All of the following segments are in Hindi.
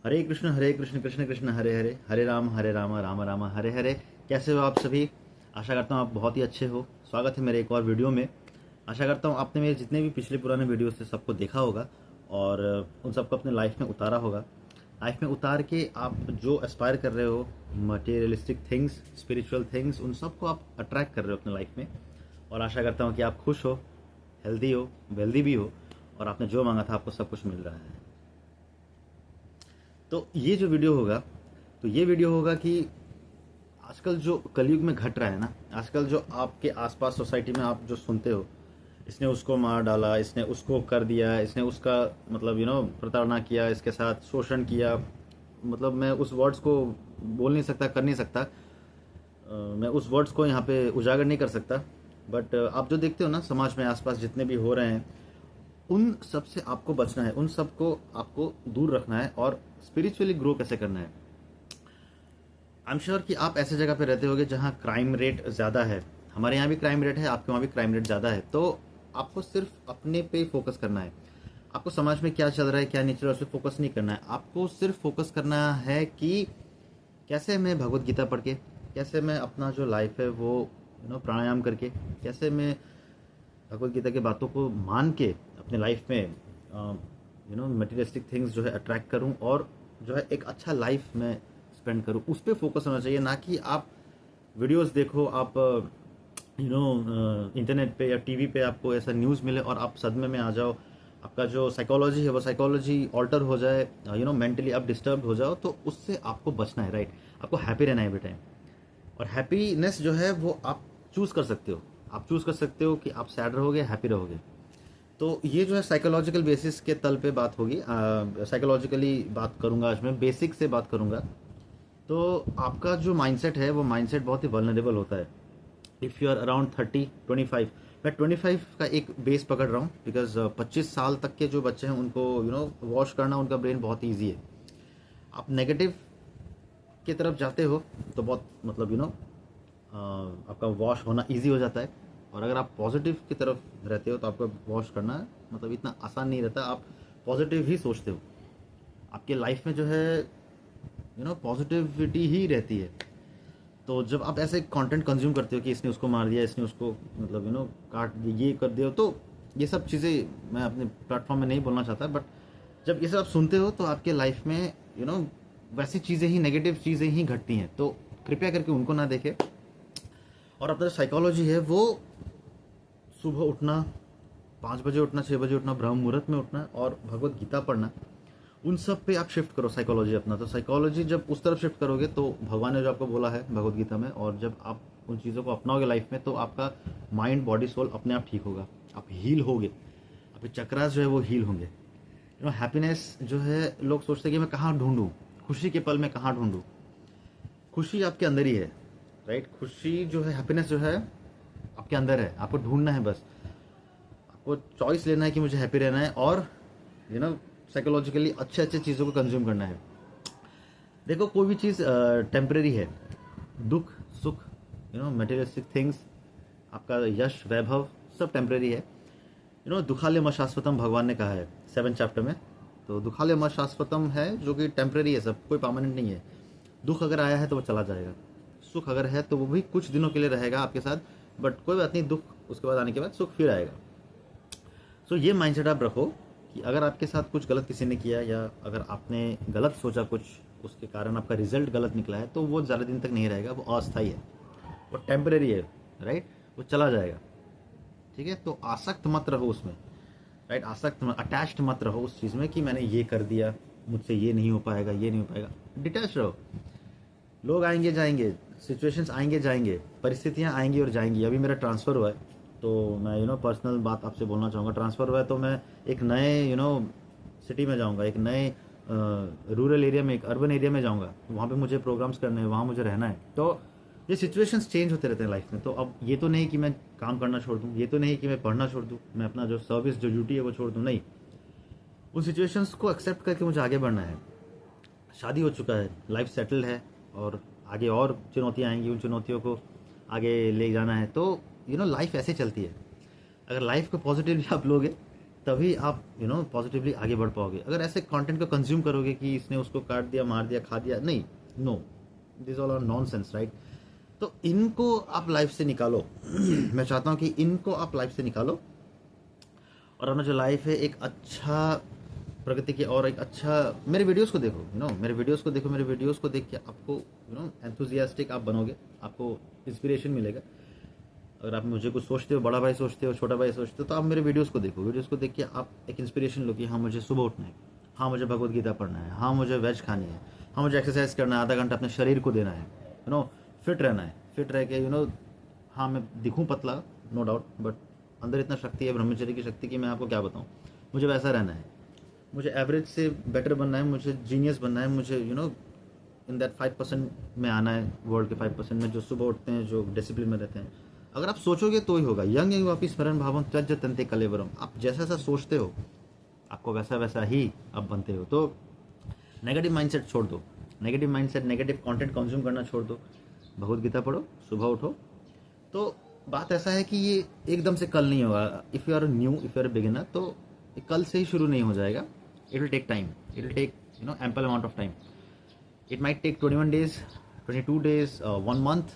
हरे कृष्ण कृष्ण कृष्ण हरे हरे, हरे राम राम राम हरे हरे। कैसे हो आप सभी? आशा करता हूँ आप बहुत ही अच्छे हो। स्वागत है मेरे एक और वीडियो में। आशा करता हूँ आपने मेरे जितने भी पिछले पुराने वीडियोस थे सबको देखा होगा और उन सबको अपने लाइफ में उतारा होगा। लाइफ में उतार के आप जो एस्पायर कर रहे हो, मटेरियलिस्टिक थिंग्स, स्पिरिचुअल थिंग्स, उन सबको आप अट्रैक्ट कर रहे हो अपने लाइफ में। और आशा करता हूँ कि आप खुश हो, हेल्दी हो, वेल्दी भी हो और आपने जो मांगा था आपको सब कुछ मिल रहा है। तो ये जो वीडियो होगा, तो ये वीडियो होगा कि आजकल जो कलयुग में घट रहा है ना, आजकल जो आपके आसपास सोसाइटी में आप जो सुनते हो, इसने उसको मार डाला, इसने उसको कर दिया, इसने उसका मतलब प्रताड़ना किया, इसके साथ शोषण किया। मतलब मैं उस वर्ड्स को बोल नहीं सकता, कर नहीं सकता। मैं उस वर्ड्स को यहाँ पे उजागर नहीं कर सकता। बट आप जो देखते हो ना समाज में आसपास जितने भी हो रहे हैं, उन सब से आपको बचना है, उन सब को आपको दूर रखना है और स्पिरिचुअली ग्रो कैसे करना है। आई एम श्योर कि आप ऐसे जगह पे रहते होगे जहाँ क्राइम रेट ज़्यादा है। हमारे यहाँ भी क्राइम रेट है, आपके वहाँ भी क्राइम रेट ज़्यादा है। तो आपको सिर्फ अपने पे फोकस करना है। आपको समाज में क्या चल रहा है क्या नहीं चल रहा है उस पर फोकस नहीं करना है। आपको सिर्फ फोकस करना है कि कैसे मैं भगवत गीता पढ़ के, कैसे मैं अपना जो लाइफ है वो प्राणायाम करके, कैसे मैं भगवत गीता की बातों को मान के अपने लाइफ में मटेरियलिस्टिक थिंग्स जो है अट्रैक्ट करूं और जो है एक अच्छा लाइफ में स्पेंड करूं। उस पर फोकस होना चाहिए, ना कि आप वीडियोस देखो, आप इंटरनेट पे या टीवी पे आपको ऐसा न्यूज़ मिले और आप सदमे में आ जाओ। आपका जो साइकोलॉजी है वो साइकोलॉजी ऑल्टर हो जाए, मेंटली आप डिस्टर्ब हो जाओ। तो उससे आपको बचना है, राइट। आपको हैप्पी रहना है एवरी टाइम। और हैप्पीनेस जो है वो आप चूज कर सकते हो। आप चूज कर सकते हो कि आप सैड रहोगे, हैप्पी रहोगे। तो ये जो है साइकोलॉजिकल बेसिस के तल पे बात होगी। साइकोलॉजिकली बात करूंगा आज मैं, बेसिक से बात करूंगा। तो आपका जो माइंडसेट है वो माइंडसेट बहुत ही वल्नरेबल होता है। इफ़ यू आर अराउंड 30 25, मैं 25 का एक बेस पकड़ रहा हूँ बिकॉज 25 साल तक के जो बच्चे हैं उनको वॉश करना उनका ब्रेन बहुत ईजी है। आप नेगेटिव की तरफ जाते हो तो बहुत मतलब आपका वॉश होना इजी हो जाता है। और अगर आप पॉजिटिव की तरफ रहते हो तो आपका वॉश करना मतलब इतना आसान नहीं रहता। आप पॉजिटिव ही सोचते हो, आपके लाइफ में जो है पॉजिटिविटी ही रहती है। तो जब आप ऐसे कंटेंट कंज्यूम करते हो कि इसने उसको मार दिया, इसने उसको मतलब काट दिया, ये कर दिया, तो ये सब चीज़ें मैं अपने प्लेटफॉर्म में नहीं बोलना चाहता। बट जब ये सब आप सुनते हो तो आपके लाइफ में वैसी चीज़ें ही, नेगेटिव चीज़ें ही घटती हैं। तो कृपया करके उनको ना देखें। और अपना जो साइकोलॉजी है वो सुबह उठना, 5 बजे उठना, 6 बजे उठना, ब्रह्म मुहूर्त में उठना और भगवत गीता पढ़ना, उन सब पे आप शिफ्ट करो साइकोलॉजी अपना। तो साइकोलॉजी जब उस तरफ शिफ्ट करोगे तो भगवान ने जो आपको बोला है भगवत गीता में, और जब आप उन चीज़ों को अपनाओगे लाइफ में तो आपका माइंड बॉडी सोल अपने आप ठीक होगा, आप हील होगे, आपके चक्रास जो है वो हील होंगे। हैप्पीनेस जो है, लोग सोचते हैं कि मैं कहाँ ढूंढूं खुशी के पल, मैं कहाँ ढूंढूं। खुशी आपके अंदर ही है, राइट। खुशी जो है, हैप्पीनेस जो है आपके अंदर है, आपको ढूंढना है बस। आपको चॉइस लेना है कि मुझे हैप्पी रहना है और साइकोलॉजिकली अच्छे अच्छे चीज़ों को कंज्यूम करना है। देखो, कोई भी चीज़ टेम्परेरी है। दुख, सुख, मटेरियलिस्टिक थिंग्स, आपका यश, वैभव, सब टेम्परेरी है। दुखालय म शाश्वतम भगवान ने कहा है 7 चैप्टर में। तो दुखालय म शाश्वतम है जो कि टेम्परेरी है, सब कोई परमानेंट नहीं है। दुख अगर आया है तो वो चला जाएगा, सुख अगर है तो वो भी कुछ दिनों के लिए रहेगा आपके साथ। बट कोई बात नहीं, दुख उसके बाद आने के बाद सुख फिर आएगा। सो ये माइंडसेट आप रखो कि अगर आपके साथ कुछ गलत किसी ने किया या अगर आपने गलत सोचा कुछ, उसके कारण आपका रिजल्ट गलत निकला है, तो वो ज़्यादा दिन तक नहीं रहेगा, वो अस्थायी है, वो टेम्परेरी है, राइट। वो चला जाएगा, ठीक है। तो आसक्त मत रहो उसमें, राइट। आसक्त, अटैच्ड मत रहो उस चीज़ में कि मैंने ये कर दिया, मुझसे ये नहीं हो पाएगा, ये नहीं हो पाएगा। डिटैच रहो। लोग आएंगे जाएंगे, सिचुएशंस आएंगे जाएंगे, परिस्थितियाँ आएंगी और जाएंगी। अभी मेरा ट्रांसफ़र हुआ है तो मैं पर्सनल बात आपसे बोलना चाहूँगा। ट्रांसफ़र हुआ है तो मैं एक नए सिटी में जाऊँगा, एक नए रूरल एरिया में, एक अर्बन एरिया में जाऊँगा। वहाँ पे मुझे प्रोग्राम्स करने हैं, वहाँ मुझे रहना है। तो ये सिचुएशंस चेंज होते रहते हैं लाइफ में। तो अब ये तो नहीं कि मैं काम करना छोड़ दूँ, ये तो नहीं कि मैं पढ़ना छोड़ दूँ, मैं अपना जो सर्विस, जो ड्यूटी है वो छोड़ दूँ, नहीं। उन सिचुएशंस को एक्सेप्ट करके मुझे आगे बढ़ना है। शादी हो चुका है, लाइफ सेटल्ड है और आगे और चुनौतियाँ आएंगी, उन चुनौतियों को आगे ले जाना है। तो लाइफ ऐसे चलती है। अगर लाइफ को पॉजिटिवली आप लोगे तभी आप पॉजिटिवली आगे बढ़ पाओगे। अगर ऐसे कंटेंट को कंज्यूम करोगे कि इसने उसको काट दिया, मार दिया, खा दिया, नहीं, no, this all are nonsense, right. तो इनको आप लाइफ से निकालो। मैं चाहता हूँ कि इनको आप लाइफ से निकालो और अपना जो लाइफ है एक अच्छा प्रगति की और एक अच्छा, मेरे वीडियोस को देखो, मेरे वीडियोस को देखो, मेरे वीडियोस को देख के आपको एंथुजियास्टिक आप बनोगे, आपको इंस्पिरेशन मिलेगा। अगर आप मुझे कुछ सोचते हो, बड़ा भाई सोचते हो, छोटा भाई सोचते हो, तो आप मेरे वीडियोस को देखो, वीडियोस को देख के आप एक इंस्पिरेशन लो कि हाँ मुझे सुबह उठना है, हाँ मुझे भगवत गीता पढ़ना है, हाँ मुझे वेज खानी है, हाँ मुझे एक्सरसाइज करना है, आधा घंटा अपने शरीर को देना है, फिट रहना है, फिट रह के हाँ मैं दिखूँ पतला, नो डाउट, बट अंदर इतना शक्ति है ब्रह्मचर्य की शक्ति की मैं आपको क्या बताऊँ। मुझे वैसा रहना है, मुझे एवरेज से बेटर बनना है, मुझे जीनियस बनना है, मुझे इन दैट 5% में आना है, वर्ल्ड के 5% में जो सुबह उठते हैं, जो डिसिप्लिन में रहते हैं। अगर आप सोचोगे तो ही होगा। यंग यंग वापी स्मरण भावम त्यज तंते कलेवरम। आप जैसा जैसा सोचते हो आपको वैसा वैसा ही आप बनते हो। तो नेगेटिव माइंडसेट छोड़ दो, negative mindset, negative content consume करना छोड़ दो, भगवत गीता पढ़ो, सुबह उठो। तो बात ऐसा है कि ये एकदम से कल नहीं होगा। If you are new, if you are beginner, तो ये कल से ही शुरू नहीं हो जाएगा। It will take time, it will take ample amount of time. It might take 21 days, 22 days, 1 month,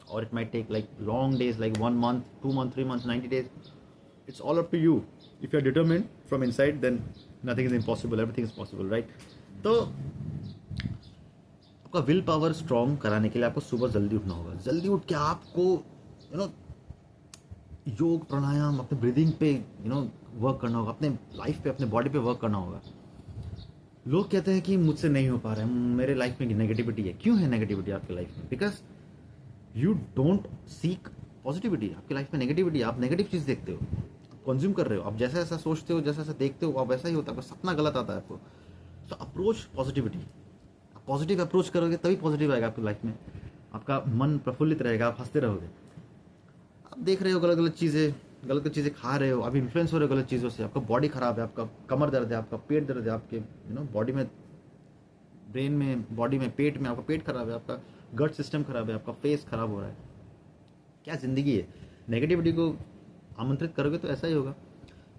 or it might take like long days, like 1 month, 2 months, 3 months, 90 days. It's all up to you. If you're determined from inside, then nothing is impossible, everything is possible, right? तो आपका विल पावर स्ट्रॉन्ग कराने के लिए आपको सुबह जल्दी उठना होगा। जल्दी उठ के आपको योग प्राणायाम, अपने ब्रीदिंग पे वर्क करना होगा, अपने लाइफ पे, अपने बॉडी पे वर्क करना होगा। लोग कहते हैं कि मुझसे नहीं हो पा रहा है, मेरे लाइफ में नेगेटिविटी है। क्यों है नेगेटिविटी आपके लाइफ में? Because you don't seek positivity. आपकी लाइफ में नेगेटिविटी, आप नेगेटिव चीज़ देखते हो, कंज्यूम कर रहे हो। आप जैसा ऐसा सोचते हो, जैसा ऐसा देखते हो, आप वैसा ही होता है। आपका सपना गलत आता है आपको। तो अप्रोच पॉजिटिविटी, आप पॉजिटिव अप्रोच करोगे तभी पॉजिटिव आएगा आपकी लाइफ में। आपका मन प्रफुल्लित रहेगा, आप हंसते रहोगे। आप देख रहे हो गलत गलत चीज़ें खा रहे हो, आप इन्फ्लुएंस हो रहे हो गलत चीज़ों से, आपका बॉडी खराब है, आपका कमर दर्द है, आपका पेट दर्द है, आपके बॉडी में, ब्रेन में, बॉडी में, पेट में, आपका पेट खराब है, आपका गट सिस्टम खराब है, आपका फेस खराब हो रहा है। क्या ज़िंदगी है? नेगेटिविटी को आमंत्रित करोगे तो ऐसा ही होगा।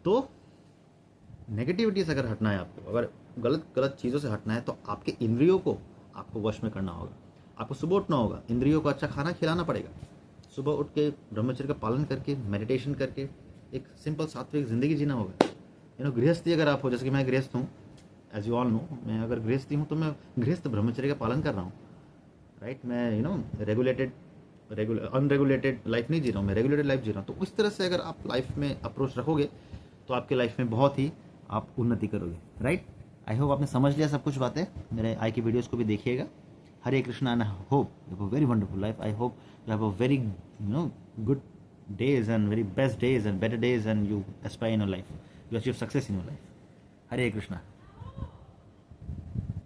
तो नेगेटिविटी से अगर हटना है आपको, अगर गलत चीज़ों से हटना है, तो आपके इंद्रियों को आपको वश में करना होगा। आपको सुबह उठना होगा, इंद्रियों को अच्छा खाना खिलाना पड़ेगा। सुबह उठ के ब्रह्मचर्य का पालन करके, मेडिटेशन करके एक सिंपल सात्विक ज़िंदगी जीना होगा। गृहस्थी अगर आप हो, जैसे कि मैं गृहस्थ हूँ, एज यू ऑल नो, मैं अगर गृहस्थी हूँ तो मैं गृहस्थ ब्रह्मचर्य का पालन कर रहा हूँ, राइट। मैं अनरेगुलेटेड लाइफ नहीं जी रहा हूँ, मैं रेगुलेटेड लाइफ जी रहा हूँ। तो उस तरह से अगर आप लाइफ में अप्रोच रखोगे तो आपके लाइफ में बहुत ही आप उन्नति करोगे, राइट। आई होप आपने समझ लिया सब कुछ बातें। मेरे आई की वीडियोज़ को भी देखिएगा। Hare Krishna, and I hope you have a very wonderful life. I hope you have a very good days and very best days and better days, and you aspire in your life. You achieve success in your life. Hare Krishna.